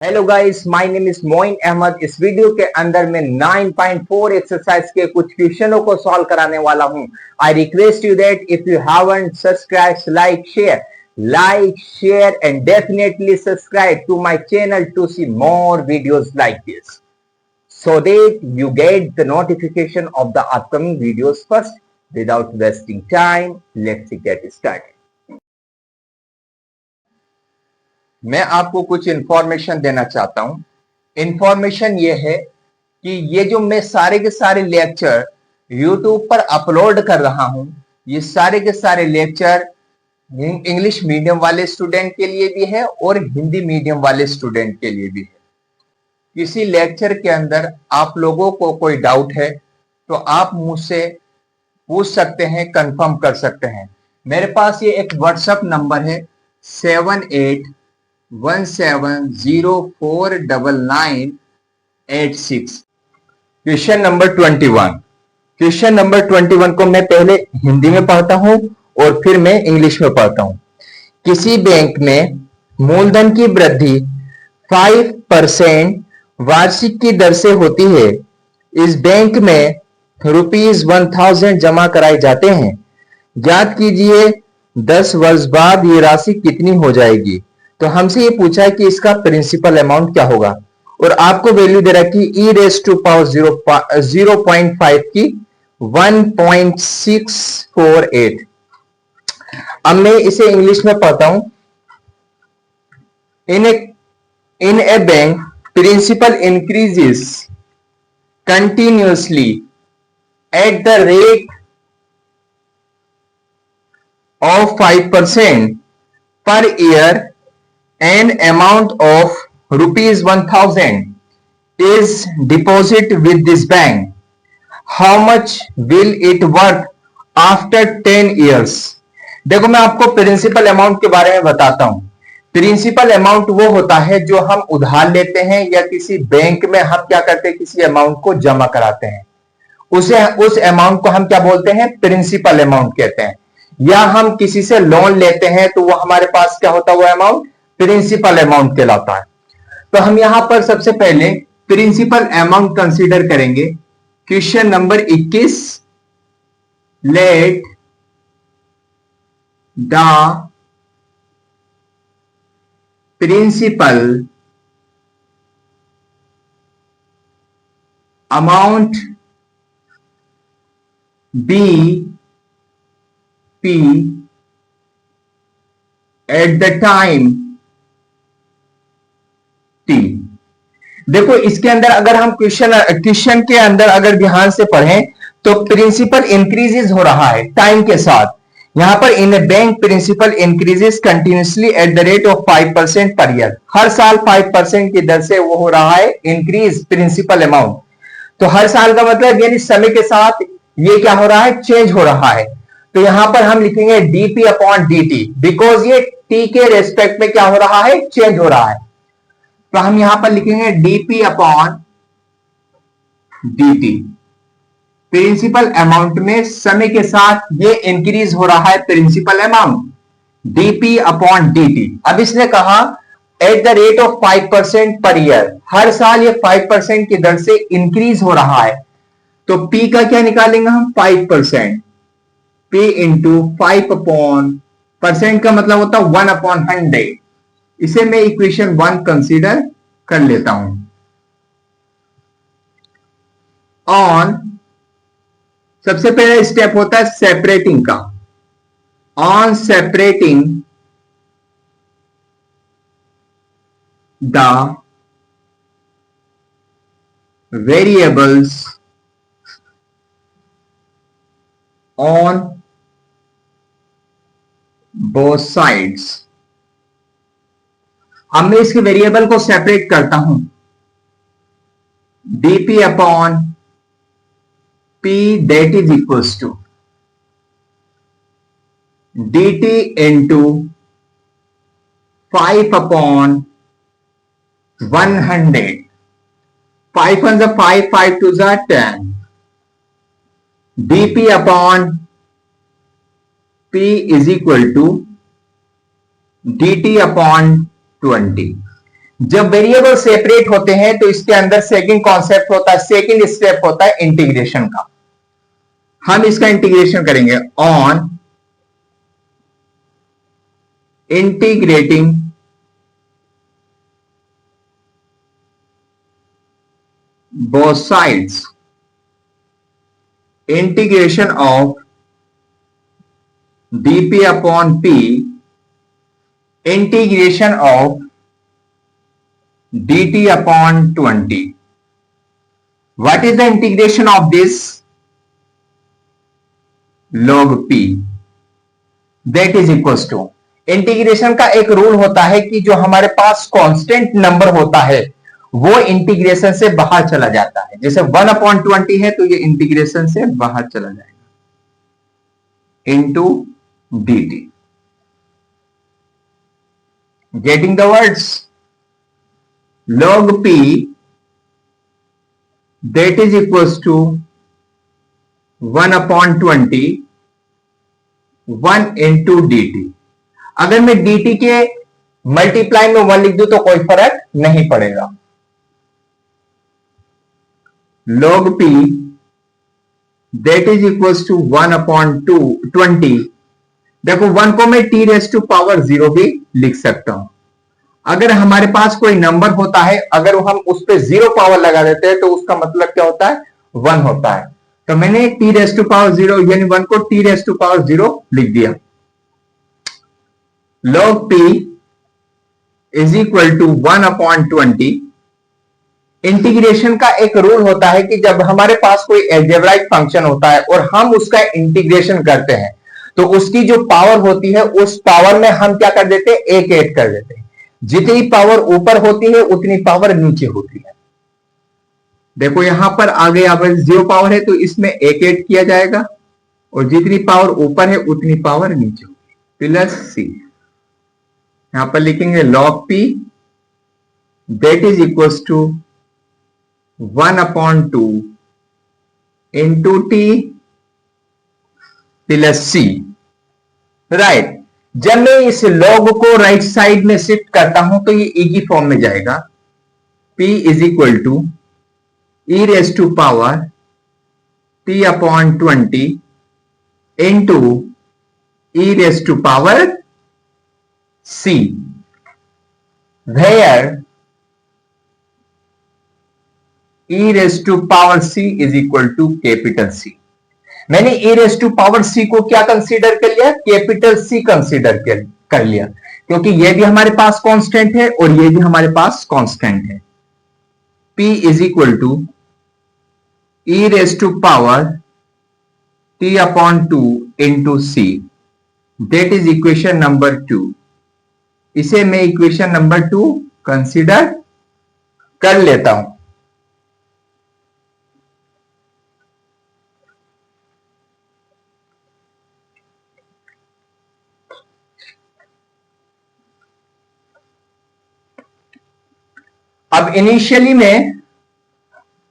Hello guys, my name is Moin Ahmed. इस video के अंदर मैं 9.4 एक्सरसाइज के कुछ क्वेश्चनों को सॉल्व कराने वाला हूं। I request you that if you haven't subscribe, like share and definitely subscribe to my channel to see more videos like this so that you get the notification of the upcoming videos first. Without wasting time, let's get started. मैं आपको कुछ information देना चाहता हूं। Information ये है कि ये जो मैं सारे के सारे लेक्चर YouTube पर अपलोड कर रहा हूं, ये सारे के सारे लेक्चर इंग्लिश मीडियम वाले स्टूडेंट के लिए भी है और हिंदी मीडियम वाले स्टूडेंट के लिए भी है। किसी लेक्चर के अंदर आप लोगों को कोई डाउट है तो आप मुझसे पूछ सकते हैं, कंफर्म कर सकते हैं। मेरे पास ये एक व्हाट्सएप नंबर है 7817049986। Question number 21। क्वेश्चन नंबर 21 को मैं पहले हिंदी में पढ़ता हूं और फिर मैं इंग्लिश में पढ़ता हूं। किसी बैंक में मूलधन की वृद्धि 5% वार्षिक की दर से होती है। इस बैंक में ₹1000 जमा कराए जाते हैं। ज्ञात कीजिए 10 वर्ष बाद ये राशि कितनी हो जाएगी। तो हमसे ये पूछा है कि इसका प्रिंसिपल अमाउंट क्या होगा और आपको वैल्यू दे रहा है कि e⁻0.5 की 1.648। अब मैं इसे इंग्लिश में पढ़ता हूं। In a bank principal increases continuously at the rate of 5% per year. An amount of ₹1000 is deposited with this bank. How much will it worth after 10 years? देखो, मैं आपको प्रिंसिपल अमाउंट के बारे में बताता हूं। प्रिंसिपल अमाउंट वो होता है जो हम उधार लेते हैं या किसी बैंक में हम क्या करते हैं, किसी अमाउंट को जमा कराते हैं। उस अमाउंट को हम क्या बोलते हैं, प्रिंसिपल अमाउंट कहते हैं। या हम किसी से लोन लेते हैं तो वो हमारे पास क्या होता है, वो अमाउंट प्रिंसिपल अमाउंट कहलाता है। तो हम यहां पर सबसे पहले प्रिंसिपल अमाउंट कंसीडर करेंगे। Question number 21, let the principal amount be P at the time T. देखो, इसके अंदर अगर हम क्वेश्चन के अंदर अगर ध्यान से पढ़ें तो प्रिंसिपल इंक्रीजेस हो रहा है टाइम के साथ। यहां पर in a bank principal increases continuously at the rate of 5% per year. हर साल 5% की दर से वो हो रहा है इंक्रीज प्रिंसिपल अमाउंट। तो हर साल का मतलब यानी समय के साथ ये क्या हो रहा है, चेंज हो रहा है। तो यहां पर हम लिखेंगे dp अपॉन dt, बिकॉज ये t के रेस्पेक्ट में क्या हो रहा है, चेंज हो रहा है। तो हम यहां पर लिखेंगे dp upon dt। Principal amount में समय के साथ ये इंक्रीज हो रहा है principal amount, dp upon dt। अब इसने कहा eight the rate of 5% per year, हर साल ये 5% की दर से इंक्रीज हो रहा है। तो p का क्या निकालेंगे हम, 5%। p इंटू 5 अपॉन परसेंट का मतलब होता है 1/100। इसे मैं इक्वेशन 1 कंसीडर कर लेता हूं। ऑन सबसे पहला स्टेप होता है सेपरेटिंग का। On separating the variables on both sides. अब मैं इसके वेरिएबल को सेपरेट करता हूं। dp upon p that is equals to dt into 5 upon 100। 5 1 is 5, 5 2 is 10। dp upon p is equal to dt upon 20। जब वेरिएबल सेपरेट होते हैं तो इसके अंदर सेकंड कॉन्सेप्ट होता है, सेकंड स्टेप होता है इंटीग्रेशन का। हम इसका इंटीग्रेशन करेंगे on integrating both sides, integration of dp upon p, integration of dt upon 20. What is the integration of this? log p, that is equals to, integration का एक रूल होता है कि जो हमारे पास कांस्टेंट नंबर होता है वो इंटीग्रेशन से बाहर चला जाता है। जैसे 1/20 है तो ये इंटीग्रेशन से बाहर चला जाएगा into dt। Getting the words? log p that is equals to 1/20 1 into dt। अगर मैं dt के मल्टीप्लाई में 1 लिख दूं तो कोई फर्क नहीं पड़ेगा। log p that is equals to 1/20। देखो 1 को मैं t रेस टू पावर 0 भी लिख सकता हूं। अगर हमारे पास कोई नंबर होता है, अगर हम उस पर 0 पावर लगा देते हैं तो उसका मतलब क्या होता है? 1 होता है। तो मैंने t रेस टू पावर 0 यानी 1 को t रेस टू पावर 0 लिख दिया। log p is equal to 1/20। Integration का एक रूल होता है कि जब हमारे पास कोई एल्जेब्राइक फंक्शन होता है और हम उसका इंटीग्रेशन करते हैं तो उसकी जो पावर होती है उस पावर में हम क्या कर देते हैं? एक ऐड कर देते हैं। जितनी पावर ऊपर होती है उतनी पावर नीचे होती है। देखो यहां पर आगे यहाँ पर 0 पावर है तो इसमें एक ऐड किया जाएगा और जितनी पावर ऊपर है उतनी पावर नीचे होगी प्लस सी। यहां पर लिखेंगे log p that is equals to 1/2 into t plus C. Right, जब मैं इस log को राइट साइड में शिफ्ट करता हूं तो ये e की फॉर्म में जाएगा। p is equal to e raise to power t/20 into e raise to power c, where e raise to power c is equal to capital C। मैंने e raise to power c को क्या consider कर लिया? Capital C consider कर लिया, क्योंकि ये भी हमारे पास कांस्टेंट है और ये भी हमारे पास कांस्टेंट है। p is equal to e raise to power t/2 into c, that is equation number 2। इसे मैं इक्वेशन नंबर 2 कंसीडर कर लेता हूं। अब इनिशियली में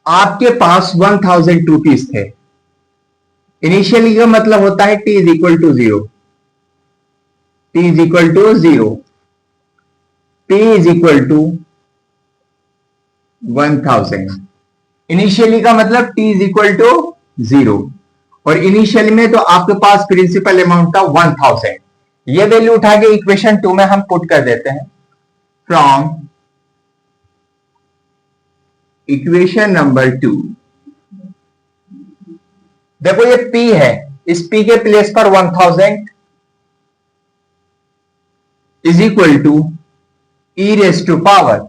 आपके पास 1000 रुपीज थे। इनिशियली का मतलब होता है t is equal to 0, t is equal to 0, t is equal to 1000। Initially का मतलब t इज इक्वल टू 0 और इनिशियली में तो आपके पास प्रिंसिपल अमाउंट था 1000। ये वैल्यू उठा के इक्वेशन 2 में हम पुट कर देते हैं। फ्रॉम इक्वेशन नंबर 2, देखो ये p है, इस p के प्लेस पर 1000 is equal to e raise to power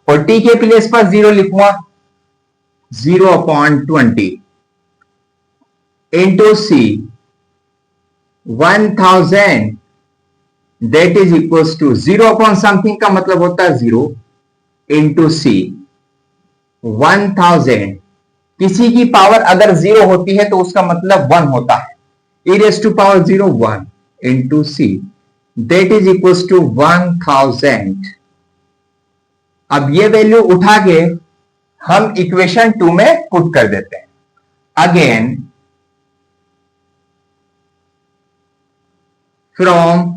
और t के प्लेस पर 0 लिखूंगा 0/20 into c 1000 that is equal to 0/समथिंग का मतलब होता है 0 इंटू c 1000। किसी की पावर अगर 0 होती है तो उसका मतलब 1 होता है। e raise to power 0 1 into c that is equal to 1000। अब ये वैल्यू उठा के हम इक्वेशन 2 में पुट कर देते हैं। अगेन फ्रॉम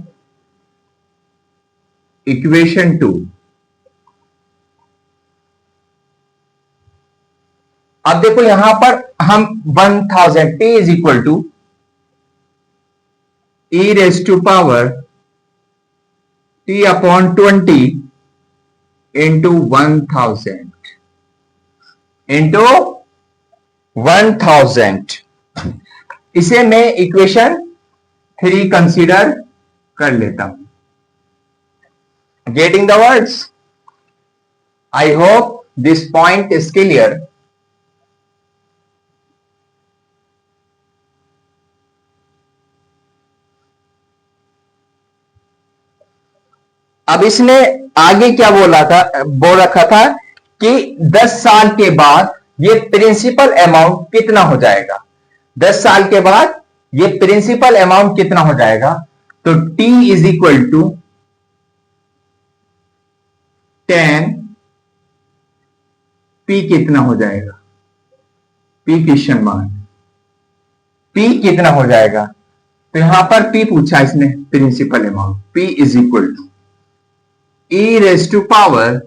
इक्वेशन 2 अब देखो यहां पर हम 1000 t is equal to e raise to power t upon 20 into 1000 इसे मैं इक्वेशन 3 कंसीडर कर लेता हूं। Getting the words? I hope this point is clear. अब इसने आगे क्या बोल रखा था कि 10 साल के बाद ये प्रिंसिपल अमाउंट कितना हो जाएगा। 10 साल के बाद ये प्रिंसिपल अमाउंट कितना हो जाएगा, तो t is equal to 10 p कितना हो जाएगा, p क्वेश्चन मार्क, p कितना हो जाएगा। तो यहां पर p पूछा इसने principal amount, p is equal to e raise to power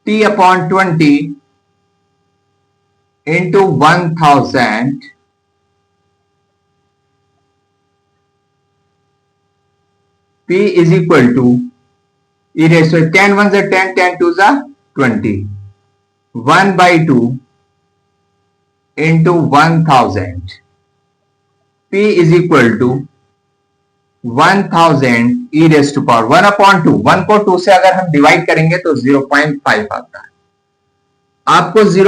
t upon 20 into 1000 p is equal to e raise to 10 1 से 10 10 2 जा 20 1/2 into 1000 p is equal to 1000 e raise to power 1 upon 2, 1 को 2 से अगर हम divide करेंगे तो 0.5 आता है। आपको e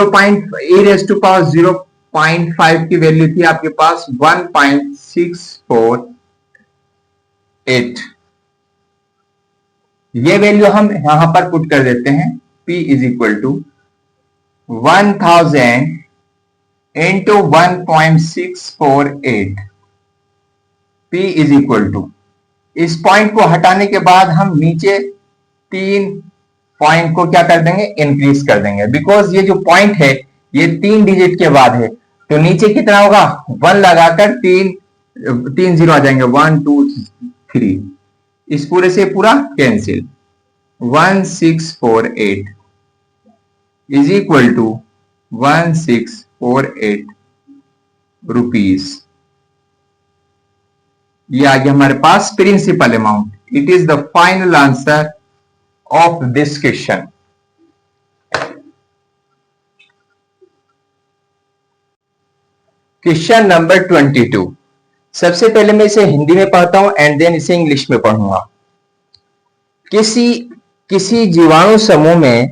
रेज टू पावर 0.5 की वैल्यू थी आपके पास 1.648। ये वैल्यू हम यहां पर पुट कर देते हैं, p is equal to 1000 into 1.648, p is equal to, इस पॉइंट को हटाने के बाद हम नीचे 3 पॉइंट को क्या कर देंगे, इंक्रीज कर देंगे, बिकॉज ये जो पॉइंट है ये 3 डिजिट के बाद है, तो नीचे कितना होगा 1 लगाकर 3 जीरो आ जाएंगे, 1 2 3, इस पूरे से पूरा cancel, 1648 is equal to 1648 rupees. ये आ गया हमारे पास principal amount. It is the final answer of this question. Question number 22। सबसे पहले मैं इसे हिंदी में पढ़ता हूं एंड देन इसे इंग्लिश में पढ़ूंगा। किसी जीवाणु समूह में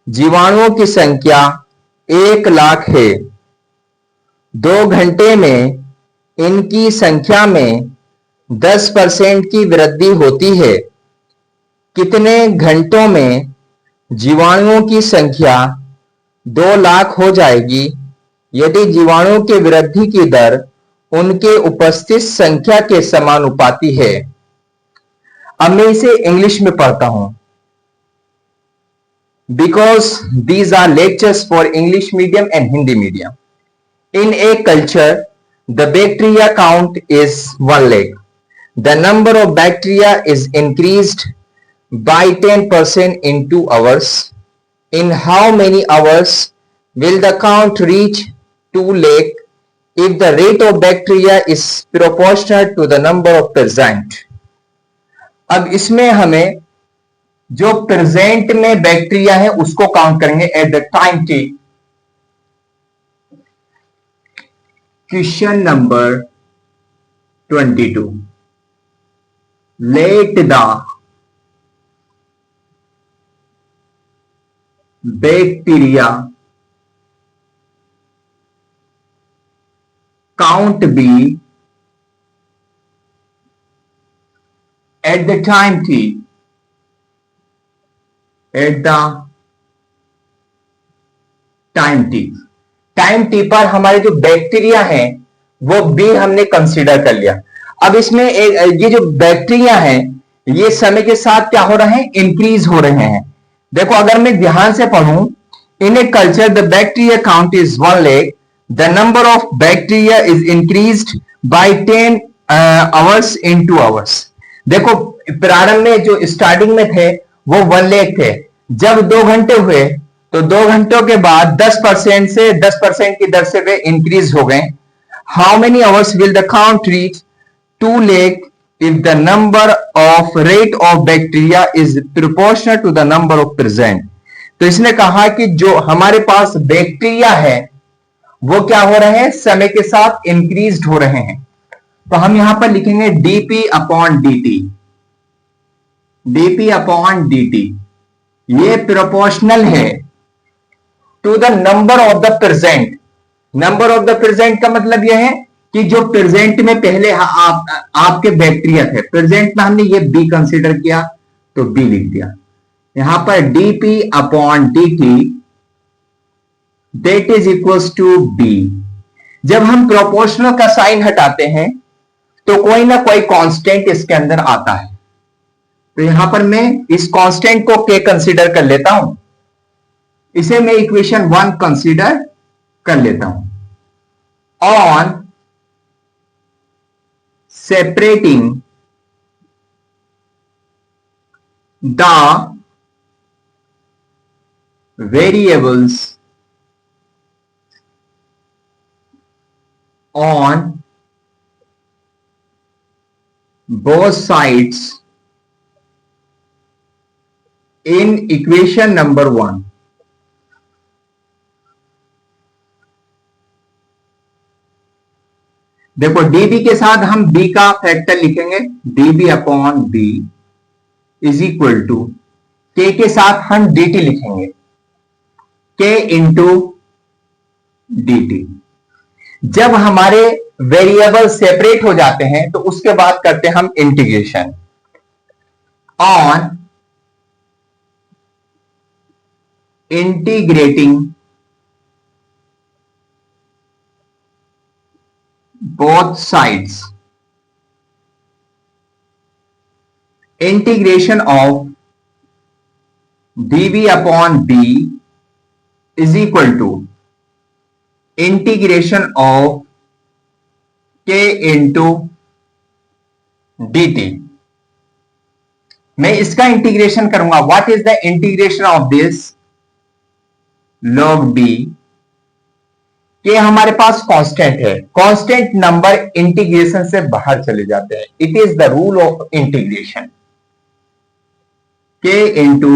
जीवाणुओं की संख्या 1,00,000 है। 2 घंटे में इनकी संख्या में 10% की वृद्धि होती है। कितने घंटों में जीवाणुओं की संख्या 2,00,000 हो जाएगी यदि जीवाणुओं की वृद्धि की दर उनके उपस्थित संख्या के समानुपाती है। अब मैं इसे इंग्लिश में पढ़ता हूं, because these are lectures for English medium and Hindi medium. In a culture the bacteria count is 1 lakh. The number of bacteria is increased by 10% in 2 hours. In how many hours will the count reach 2 lakh if the rate of bacteria is proportional to the number of present? अब इसमें हमें जो present में bacteria है उसको count करेंगे eight the time t। Question number 22. Let the bacteria count be at the time t. At the time t. Time T पर हमारे जो बैक्टीरिया हैं वो भी हमने कंसीडर कर लिया। अब इसमें ये जो बैक्टीरिया हैं ये समय के साथ क्या हो रहे हैं, इंक्रीज हो रहे हैं। देखो अगर मैं ध्यान से पढ़ूं, in a culture the bacteria count is 1 lakh, the number of bacteria is increased by 10 hours in 2 hours. देखो प्रारंभ में जो स्टार्टिंग में थे वो 1 lakh थे, जब 2 घंटे हुए तो 2 घंटों के बाद 10% से 10% की दर से वे इंक्रीज हो गए। How many hours will the count reach 2 lakh if the number of rate of bacteria is proportional to the number of present। तो इसने कहा कि जो हमारे पास बैक्टीरिया है वो क्या हो रहे हैं, समय के साथ इंक्रीज हो रहे हैं। तो हम यहां पर लिखेंगे dp upon dt, dp upon dt ये प्रोपोर्शनल है to the number of the present. Number of the present का मतलब यह है कि जो प्रेजेंट में पहले आपके बैक्टीरिया थे, प्रेजेंट में हमने ये बी कंसीडर किया तो बी लिख दिया। यहां पर dp upon dt that is equals to b. जब हम प्रोपोर्शनल का साइन हटाते हैं तो कोई ना कोई कांस्टेंट इसके अंदर आता है। तो यहां पर मैं इस कांस्टेंट को k कंसीडर कर लेता हूं, इसे मैं इक्वेशन 1 कंसीडर कर लेता हूं। On separating the variables on both sides in equation number 1। देखो db के साथ हम b का फैक्टर लिखेंगे, db upon b is equal to k के साथ हम dt लिखेंगे, k इंटू dt। जब हमारे वेरिएबल सेपरेट हो जाते हैं तो उसके बाद करते हैं हम integration. On integrating both sides, integration of dv upon b is equal to integration of k into dt। मैं इसका इंटीग्रेशन करूंगा। What is the integration of this, log b। कि हमारे पास कांस्टेंट है, कांस्टेंट नंबर इंटीग्रेशन से बाहर चले जाते हैं। It is the rule of integration. k into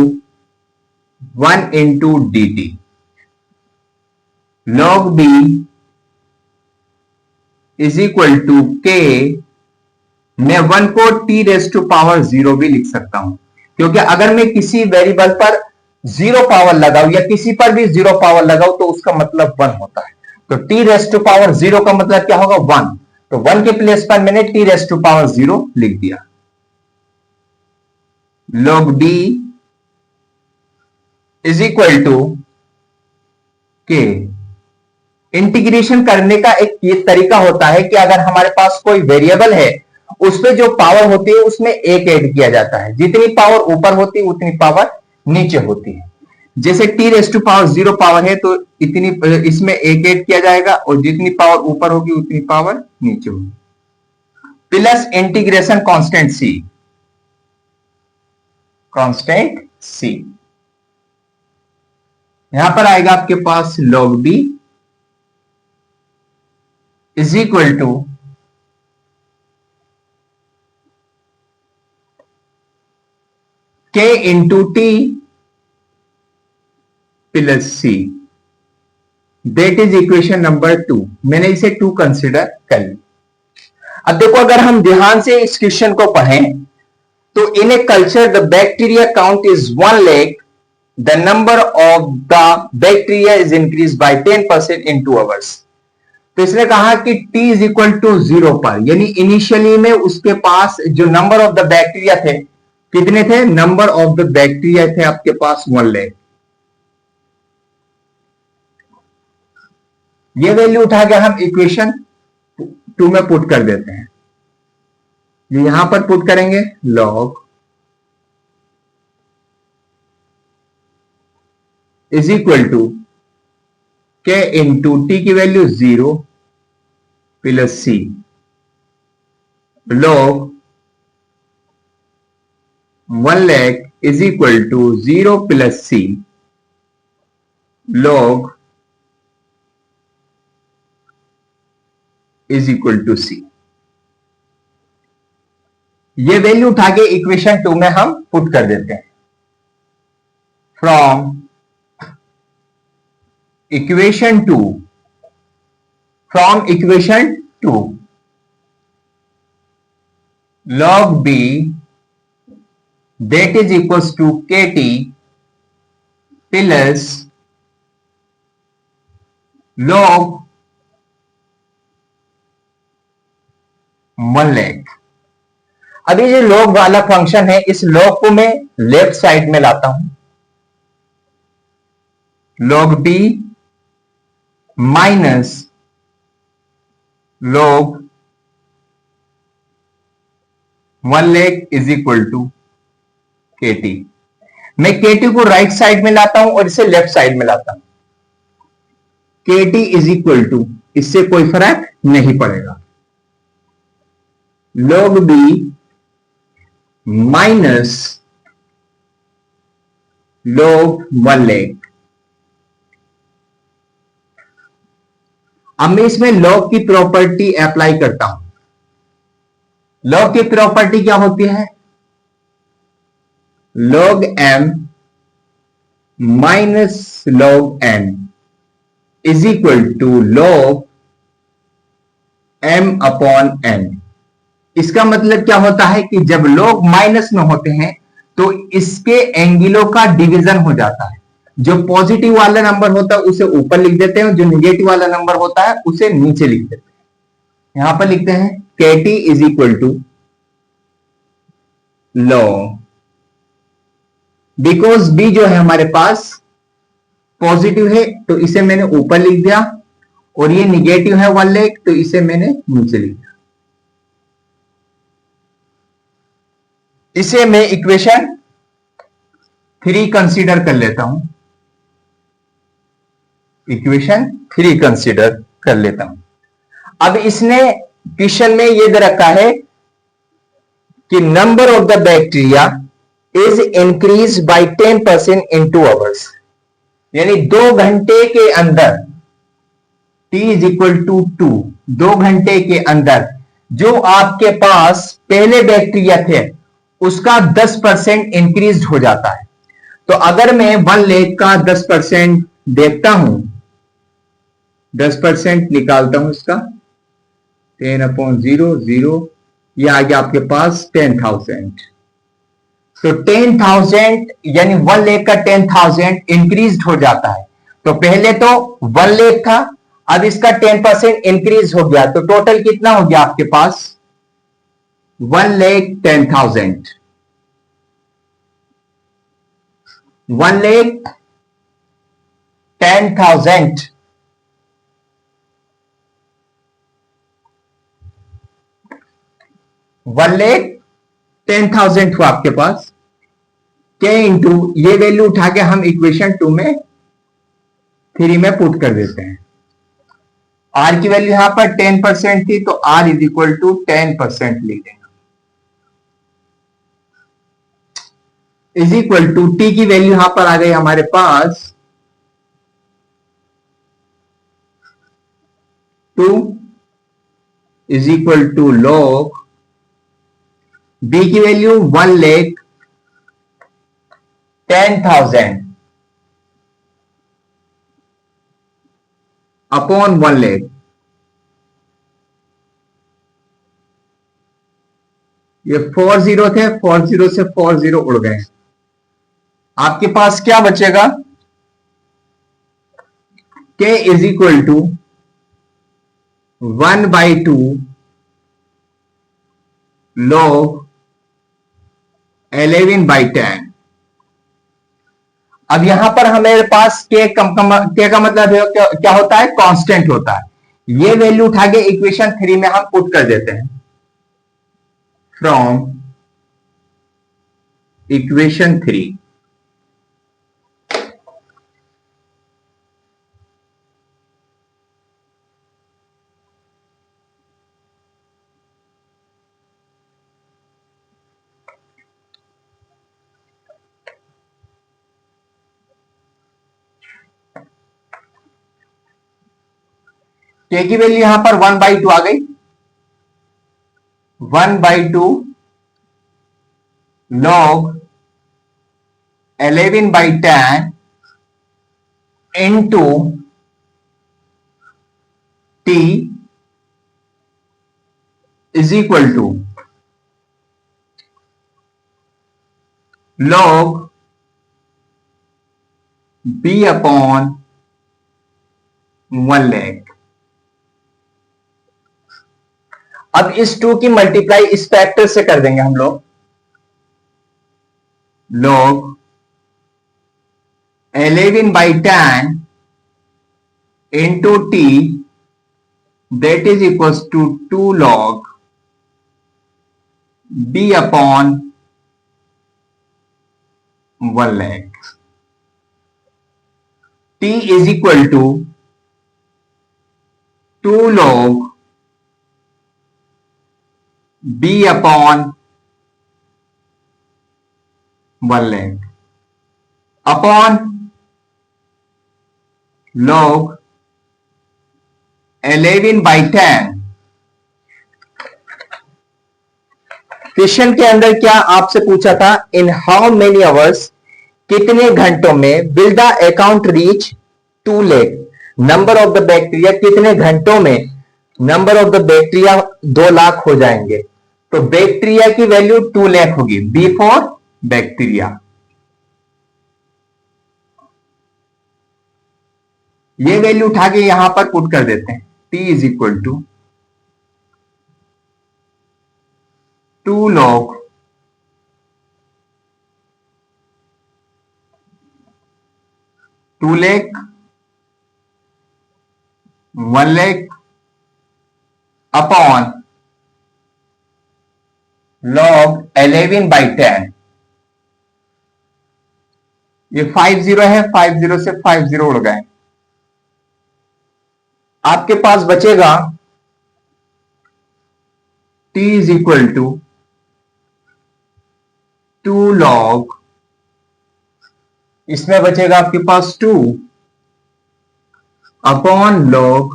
1 into dt log b is equal to k। मैं 1 को t रेज टू पावर 0 भी लिख सकता हूं, क्योंकि अगर मैं किसी वेरिएबल पर 0 पावर लगाऊं या किसी पर भी 0 पावर लगाऊं तो उसका मतलब 1 होता है। तो t रेस टू पावर 0 का मतलब क्या होगा, 1। तो 1 के प्लेस पर मैंने t रेस टू पावर 0 लिख दिया। log b is equal to k। Integration करने का एक ये तरीका होता है कि अगर हमारे पास कोई वेरिएबल है उस पे जो पावर होती है उसमें एक ऐड किया जाता है। जितनी पावर ऊपर होती है उतनी पावर नीचे होती है। जैसे t raise to power 0 power है तो इतनी इसमें एक ऐड किया जाएगा और जितनी पावर ऊपर होगी उतनी पावर नीचे होगी। Plus integration constant c, constant c यहां पर आएगा आपके पास log b is equal to k into t plus c. That is equation number 2। मैंने इसे 2 कंसिडर कर लिया। अब देखो अगर हम ध्यान से इस क्वेश्चन को पढ़ें तो in a culture the bacteria count is 1 lakh, the number of the bacteria is increase by 10% in 2 hours. तो इसने कहा कि t इज इक्वल टू 0 पर, यानी इनिशियली में उसके पास जो नंबर ऑफ द बैक्टीरिया थे कितने थे, नंबर ऑफ द बैक्टीरिया थे आपके पास 1 लाख। ये वैल्यू उठा के हम इक्वेशन 2 में पुट कर देते हैं। यहां पर पुट करेंगे log is equal to k into T की value 0 plus c log 1 lakh is equal to 0 plus c log is equal to C. ये वैल्यू उठा के इक्वेशन 2 में हम पुट कर देते हैं। From equation 2, from equation 2 log b that is equals to kt plus log 1 lakh। अभी ये log वाला फंक्शन है, इस log को मैं लेफ्ट साइड में लाता हूं। log b minus log 1 lakh is equal to kt। मैं kt को राइट साइड में लाता हूं और इसे लेफ्ट साइड में लाता हूं। kt इज इक्वल टू, इससे कोई फर्क नहीं पड़ेगा, log b minus log 1 lakh। अब मैं इसमें log की प्रॉपर्टी अप्लाई करता हूं। log की प्रॉपर्टी क्या होती है? log m minus log n is equal to log m upon n। इसका मतलब क्या होता है कि जब log माइनस में होते हैं तो इसके एंगलों का डिवीजन हो जाता है। जो पॉजिटिव वाला नंबर होता है उसे ऊपर लिख देते हैं, जो निगेटिव वाला नंबर होता है उसे नीचे लिख देते हैं। यहां पर लिखते हैं kt is equal to log, because b जो है हमारे पास पॉजिटिव है तो इसे मैंने ऊपर लिख दिया, और ये निगेटिव है 1 lakh तो इसे मैंने नीचे लिख दिया। इसे मैं इक्वेशन 3 कंसीडर कर लेता हूं। इक्वेशन 3 कंसीडर कर लेता हूं। अब इसने क्वेश्चन में ये दे रखा है कि number of the bacteria is increase by 10% in 2 hours, यानी 2 घंटे के अंदर t इज इक्वल टू 2, 2 घंटे के अंदर जो आपके पास पहले बैक्टीरिया थे उसका 10% इंक्रीज हो जाता है। तो अगर मैं 1 लाख का 10% देखता हूं, 10% निकालता हूं इसका, 10/0 ये आ गया आपके पास 10,000। तो 10,000 यानी 1 लाख का 10,000 इंक्रीज हो जाता है। तो पहले तो 1 लाख था, अब इसका 10% इंक्रीज हो गया, तो टोटल कितना हो गया आपके पास? 1,10,000। 1,10,000 1,10,000 हुआ आपके पास। के इंटू ये वैल्यू उठा के हम इक्वेशन 2 में 3 में पुट कर देते हैं। आर की वैल्यू यहां पर 10% थी तो आर इज इक्वल टू 10% लिख देंगे, इज इक्वल टू टी की वैल्यू यहां पर आ गई हमारे पास 2 is equal to log b की वैल्यू 1,10,000 अपॉन 1 लाख। ये 4 जीरो थे, 4 जीरो से 4 जीरो उड़ गए। आपके पास क्या बचेगा? k is equal to 1/2 log 11/10। अब यहां पर हमारे पास के का मतलब है क्या होता है? कांस्टेंट होता है। ये वैल्यू उठा के इक्वेशन 3 में हम पुट कर देते हैं। फ्रॉम इक्वेशन 3 के की वैल्यू यहां पर 1/2 आ गई। 1/2 log 11/10 into t is equal to log b upon 1 lakh। अब इस 2 की मल्टीप्लाई इस फैक्टर से कर देंगे हम लोग, log 11/10 into t, that is equals to 2 log b upon 1 lakh। t is equal to 2 log b upon 1 lakh upon log 11/10। Question के अंदर क्या आपसे पूछा था, इन हाउ मेनी आवर्स, कितने घंटों में will the account reach 2 lakh, number of the bacteria, कितने घंटों में number of the bacteria 2 lakh हो जाएंगे। तो बैक्टीरिया की वैल्यू 2 लाख होगी, बी फॉर बैक्टीरिया। ये वैल्यू उठा के यहां पर पुट कर देते हैं, t is equal to 2 log 2 lakh 1 lakh upon log 11/10। ये 50 है, 50 से 50 उड़ गए, आपके पास बचेगा t is equal to 2 log, इसमें बचेगा आपके पास 2 अपॉन log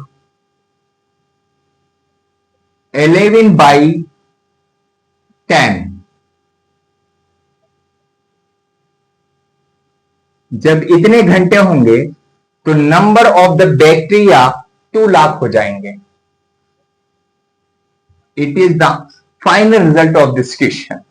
11/10। जब इतने घंटे होंगे तो number of the bacteria 2 lakh हो जाएंगे। It is the final result of this question.